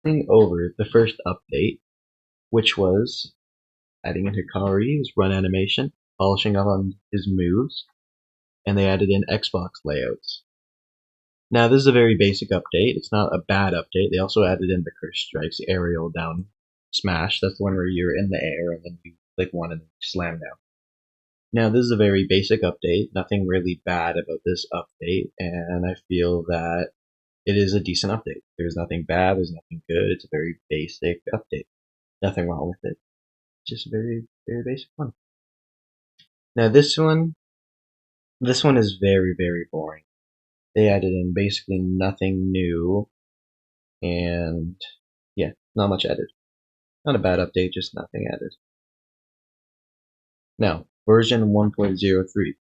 over the first update, which was adding in Hikari's run animation, polishing up on his moves, and they added in Xbox layouts. Now, this is a very basic update. It's not a bad update. They also added in the curse strikes, aerial down smash. That's the one where you're in the air and then you click one and then slam down. Now, this is a very basic update. Nothing really bad about this update, and I feel that it is a decent update. There's nothing bad, there's nothing good. It's a very basic update. Nothing wrong with it. Just a very, very basic one. Now, this one is very, very boring. They added in basically nothing new, and yeah, not much added. Not a bad update, just nothing added. Now, version 1.03.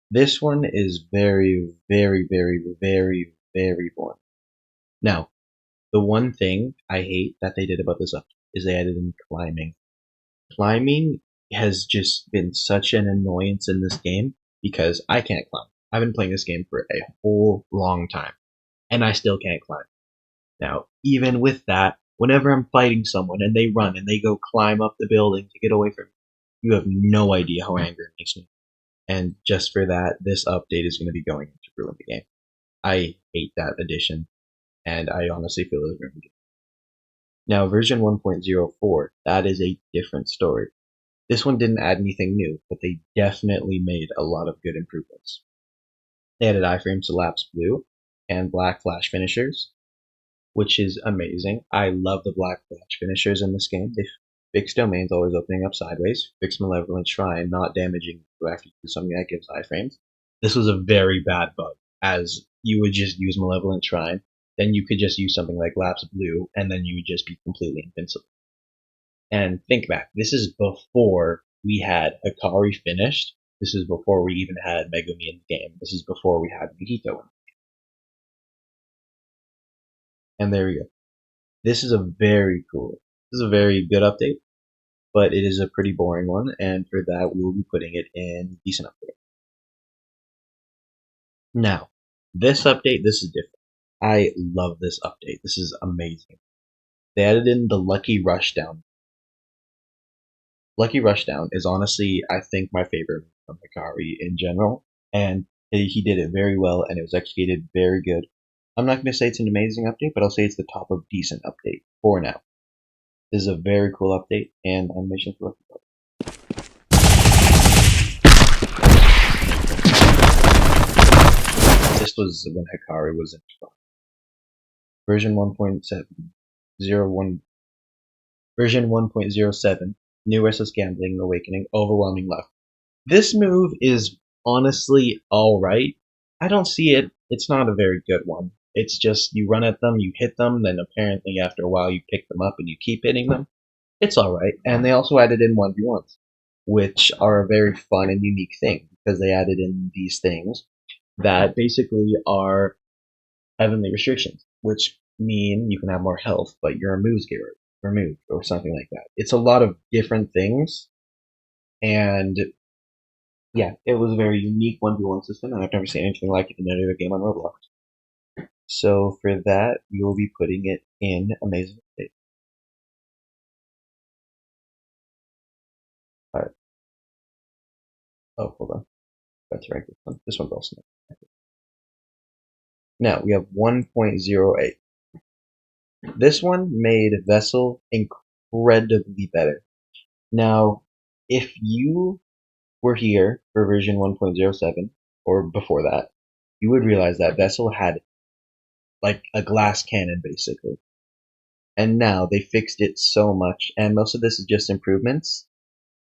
This one is very, very, very, very, very boring. Now, the one thing I hate that they did about this update is they added in climbing. Climbing has just been such an annoyance in this game because I can't climb. I've been playing this game for a whole long time, and I still can't climb. Now, even with that, whenever I'm fighting someone and they run and they go climb up the building to get away from me, you have no idea how angry it makes me. And just for that, this update is going to be going to ruin the game. I hate that addition, and I honestly feel it's ruined the game. Now, version 1.04, that is a different story. This one didn't add anything new, but they definitely made a lot of good improvements. They added iframes to lapse blue and black flash finishers, which is amazing. I love the black flash finishers in this game. They fixed domains always opening up sideways, fixed Malevolent Shrine not damaging you after you do something that gives iframes. This was a very bad bug, as you would just use Malevolent Shrine, then you could just use something like Lapse Blue, and then you would just be completely invincible. And think back, this is before we had Hikari finished. This is before we even had Megumi in the game. This is before we had Mihito in the game. And there we go. This is a very cool, this is a very good update, but it is a pretty boring one, and for that we will be putting it in decent update. Now, this update, this is different. I love this update. This is amazing. They added in the Lucky Rushdown. Lucky Rushdown is honestly, I think, my favorite from Hikari in general, and he did it very well, and it was executed very good. I'm not going to say it's an amazing update, but I'll say it's the top of decent update for now. This is a very cool update, and animation for Lucky Rushdown. This was when Hikari was in version 1.701. Version 1.07. New Restless Gambling Awakening Overwhelming Luck. This move is honestly alright. I don't see it. It's not a very good one. It's just you run at them, you hit them, then apparently after a while you pick them up and you keep hitting them. It's alright. And they also added in 1v1s, which are a very fun and unique thing because they added in these things that basically are heavenly restrictions, which mean you can have more health, but your moves get removed or something like that. It's a lot of different things, and yeah, it was a very unique 1v1 system, and I've never seen anything like it in any other game on Roblox. So for that, we will be putting it in Amazing State. Alright. Oh, hold on. That's right. This one. This one's also not. Now we have 1.08. This one made Vessel incredibly better. Now, if you were here for version 1.07, or before that, you would realize that Vessel had like a glass cannon basically. And now they fixed it so much, and most of this is just improvements,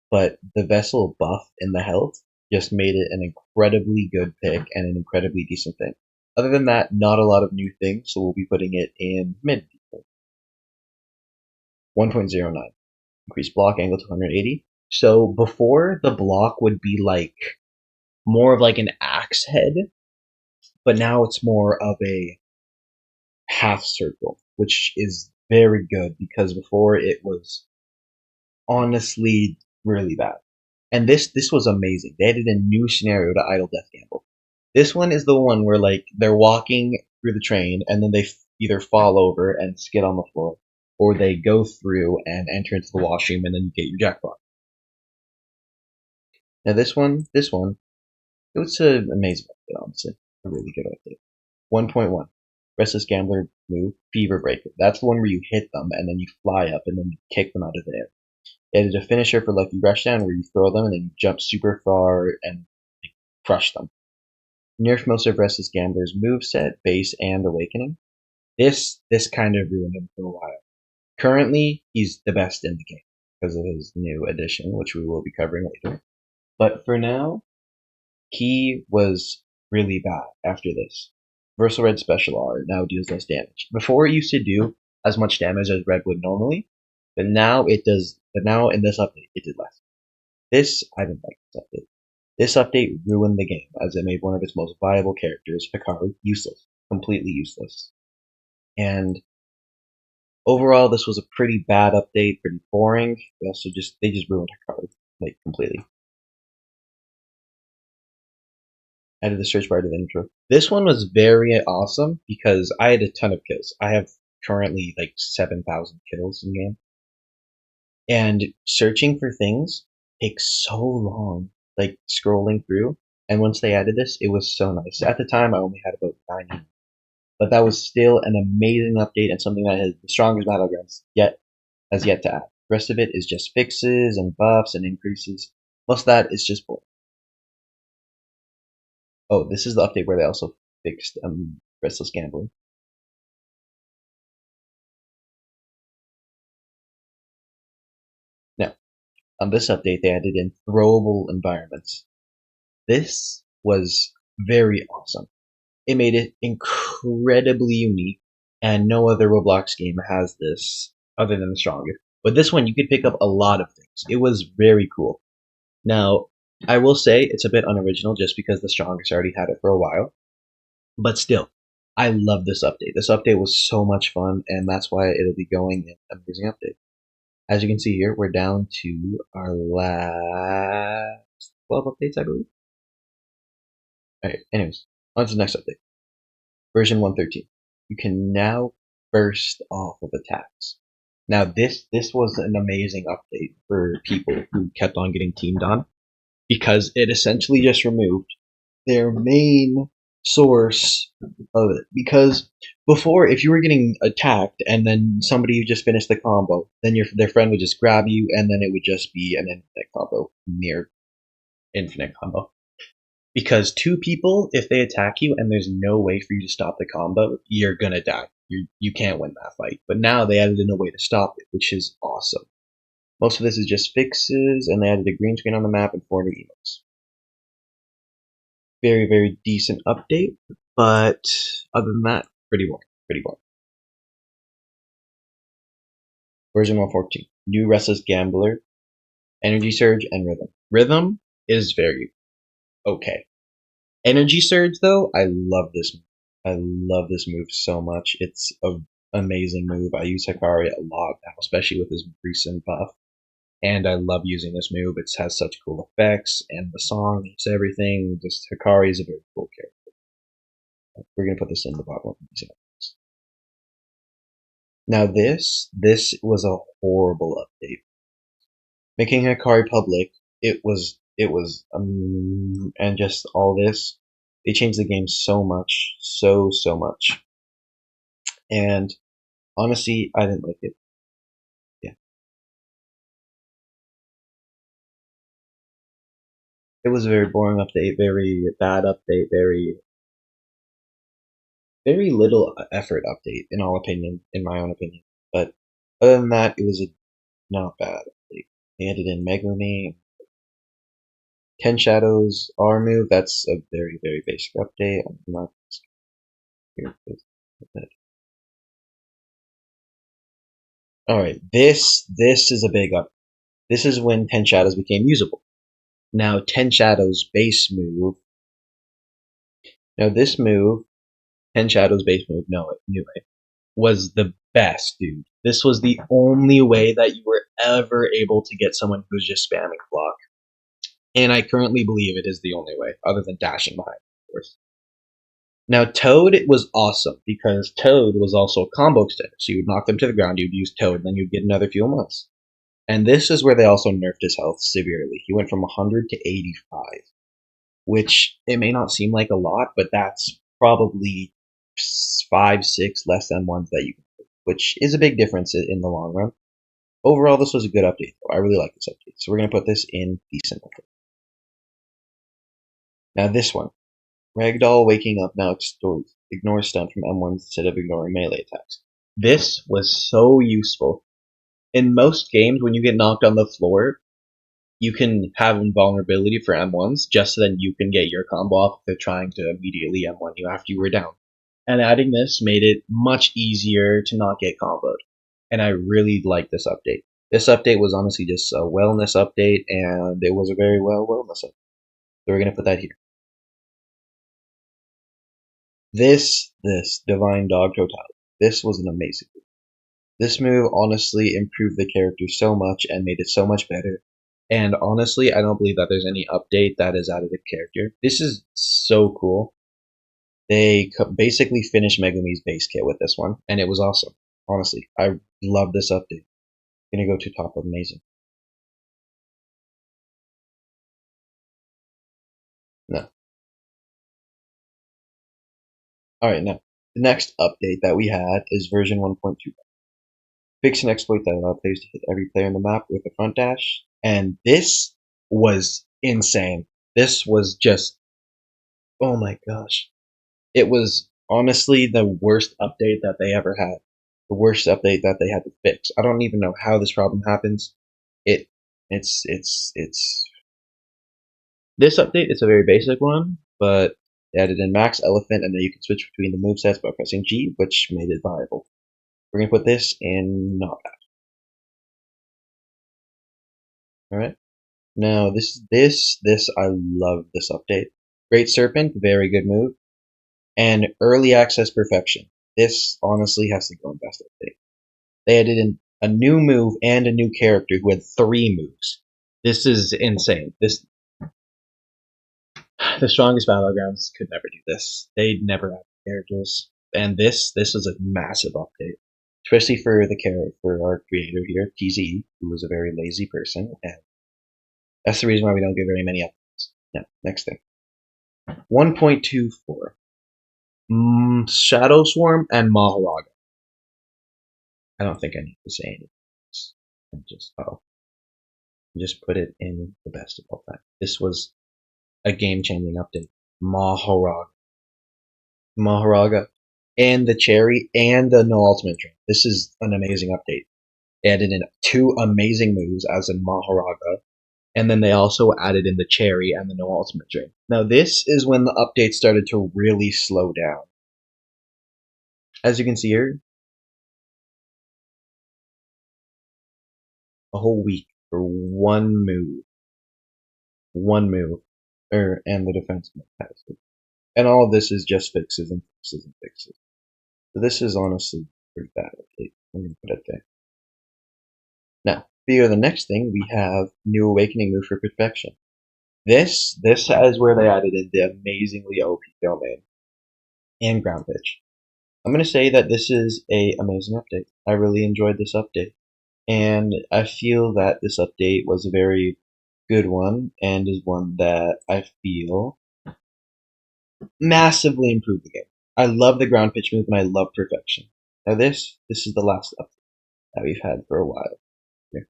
but the Vessel buff in the health just made it an incredibly good pick and an incredibly decent thing. Other than that, not a lot of new things, so we'll be putting it in mid. 1.09. Increase block angle to 180. So before, the block would be like more of like an axe head, but now it's more of a half circle, which is very good because before it was honestly really bad. And this was amazing. They added a new scenario to Idle Death Gamble. This one is the one where like they're walking through the train and then they either fall over and skid on the floor, or they go through and enter into the washroom and then you get your jackpot. Now this one, it was an amazing update, honestly. A really good update. 1.1. Restless Gambler move, Fever Breaker. That's the one where you hit them and then you fly up and then you kick them out of the air. They added a finisher for Lucky Rushdown where you throw them and then you jump super far and crush them. Nerf most of Restless Gambler's moveset, base, and awakening. This kind of ruined him for a while. Currently, he's the best in the game because of his new addition, which we will be covering later. But for now, he was really bad after this. Versal Red Special R now deals less damage. Before it used to do as much damage as Red would normally, but now it does. But now in this update, it did less. This I didn't like this update. This update ruined the game as it made one of its most viable characters, Hikaru, useless, completely useless. And overall, this was a pretty bad update, pretty boring. They just ruined Hikaru like completely. Added the search bar to the intro. This one was very awesome because I had a ton of kills. I have currently like 7,000 kills in game. And searching for things takes so long, like scrolling through. And once they added this, it was so nice. At the time, I only had about 90. But that was still an amazing update and something that has the strongest battlegrounds has yet to add. The rest of it is just fixes and buffs and increases. Most of that is just boring. Oh, this is the update where they also fixed Restless Gambling. Now, on this update, they added in throwable environments. This was very awesome. It made it incredibly unique, and no other Roblox game has this other than the strongest. But this one, you could pick up a lot of things. It was very cool. Now, I will say it's a bit unoriginal just because the strongest already had it for a while. But still, I love this update. This update was so much fun, and that's why it'll be going in Amazing Update. As you can see here, we're down to our last 12 updates, I believe. Alright, anyways, on to the next update. Version 113. You can now burst off of attacks. Now this was an amazing update for people who kept on getting teamed on because it essentially just removed their main source of it. Because before, if you were getting attacked and then somebody just finished the combo, then their friend would just grab you and then it would just be an infinite combo, near infinite combo. Because two people, if they attack you and there's no way for you to stop the combo, you're gonna die. You can't win that fight. But now they added in a way to stop it, which is awesome. Most of this is just fixes, and they added a green screen on the map and 4 new emotes. Very, very decent update, but other than that, pretty boring. Pretty boring. Version 114. New Restless Gambler, Energy Surge, and Rhythm. Rhythm is very okay. Energy Surge, though, I love this move. I love this move so much. It's an amazing move. I use Hikari a lot now, especially with his recent buff. And I love using this move. It has such cool effects, and the song, it's everything. Just Hikari is a very cool character. We're gonna put this in the bottom of the examples. Now this was a horrible update. Making Hikari public, it was and just all this, they changed the game so much, so much. And honestly, I didn't like it. Yeah. It was a very boring update, very bad update, very little effort update, in my own opinion. But other than that, it was a not bad update. They added in Megumi, 10 Shadows R move. That's a very, very basic update. I'm not here. Alright, this is a big up. This is when 10 Shadows became usable. Now 10 Shadows base move. Now this move, 10 Shadows base move, no, anyway, was the best, dude. This was the only way that you were ever able to get someone who's just spamming block. And I currently believe it is the only way, other than dashing behind, of course. Now, Toad was awesome because Toad was also a combo extender. So you would knock them to the ground, you'd use Toad, and then you'd get another few months. And this is where they also nerfed his health severely. He went from 100 to 85, which it may not seem like a lot, but that's probably 5, 6 less than ones that you can do, which is a big difference in the long run. Overall, this was a good update, though. I really like this update. So we're going to put this in decent. Now, this one. Ragdoll waking up now ignores stun from M1s instead of ignoring melee attacks. This was so useful. In most games, when you get knocked on the floor, you can have invulnerability for M1s just so that you can get your combo off if they're trying to immediately M1 you after you were down. And adding this made it much easier to not get comboed. And I really like this update. This update was honestly just a wellness update, and it was a very well wellness update. So we're going to put that here. This Divine Dog Totality. This was an amazing move. This move honestly improved the character so much and made it so much better. And honestly, I don't believe that there's any update that has added a character. This is so cool. They basically finished Megumi's base kit with this one, and it was awesome. Honestly, I love this update. Gonna go to top of amazing. No. Alright, now, the next update that we had is version 1.2. Fix an exploit that allowed players to hit every player in the map with a front dash. And this was insane. This was just, oh my gosh. It was honestly the worst update that they ever had. The worst update that they had to fix. I don't even know how this problem happens. It's this update is a very basic one, but they added in Max Elephant, and then you can switch between the movesets by pressing G, which made it viable. We're gonna put this in not bad. Alright. Now this I love this update. Great Serpent, very good move. And early access perfection. This honestly has to go in best update. They added in a new move and a new character who had 3 moves. This is insane. The strongest battlegrounds could never do this. They'd never have characters. And this is a massive update. Especially for our creator here, TZE, who was a very lazy person, and that's the reason why we don't get very many updates. Now, next thing. 1.24. Shadow Swarm and Maharaga. I don't think I need to say anything else. Just put it in the best of all time. This was a game-changing update. Maharaga, and the Cherry, and the No Ultimate Dream. This is an amazing update. They added in 2 amazing moves, as in Maharaga, and then they also added in the Cherry and the No Ultimate Dream. Now this is when the update started to really slow down. As you can see here, a whole week for one move, and the defense has it. And all of this is just fixes and fixes and fixes. So this is honestly pretty bad update. I'm gonna put it there. Now, for the next thing, we have New Awakening move for perfection. This is where they added in the amazingly OP domain and ground pitch. I'm gonna say that this is a amazing update. I really enjoyed this update, and I feel that this update was a very good one and is one that I feel massively improved the game. I love the ground pitch move and I love perfection. Now this is the last update that we've had for a while. Here.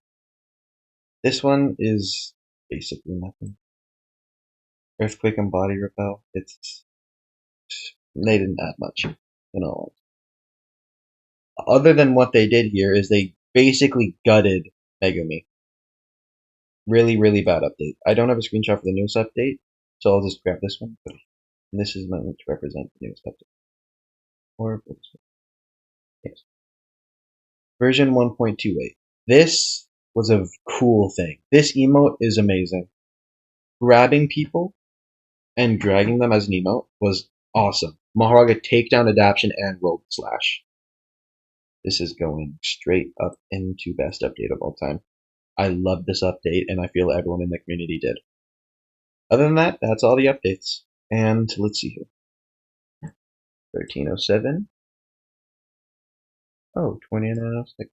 This one is basically nothing. Earthquake and Body Repel. They didn't add much, Other than what they did here is they basically gutted Megumi. Really, really bad update. I don't have a screenshot for the newest update, so I'll just grab this one. And this is meant to represent the newest update. Or yes. Version 1.28. This was a cool thing. This emote is amazing. Grabbing people and dragging them as an emote was awesome. Maharaga takedown adaptation and rogue slash. This is going straight up into best update of all time. I love this update, and I feel everyone in the community did. Other than that, that's all the updates. And let's see here. 1307. Oh, 2906.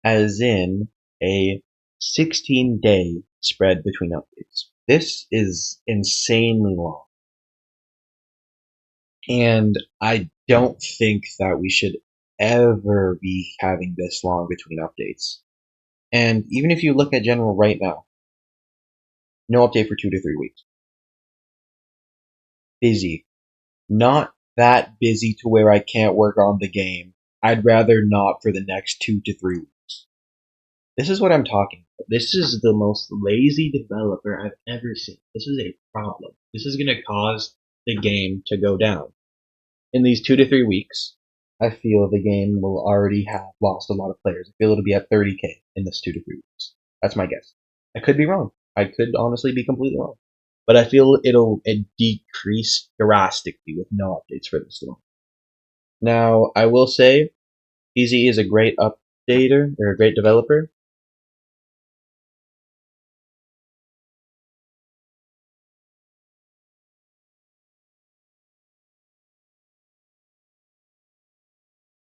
As in a 16-day spread between updates. This is insanely long. And I don't think that we should ever be having this long between updates. And even if you look at general right now, no update for 2 to 3 weeks. Busy. Not that busy to where I can't work on the game. I'd rather not for the next 2 to 3 weeks. This is what I'm talking about. This is the most lazy developer I've ever seen. This is a problem. This is going to cause the game to go down. In these 2 to 3 weeks, I feel the game will already have lost a lot of players. I feel it'll be at 30K in this 2 to 3 weeks. That's my guess. I could be wrong. I could honestly be completely wrong. But I feel it'll decrease drastically with no updates for this long. Now, I will say, PZ is a great updater, or a great developer,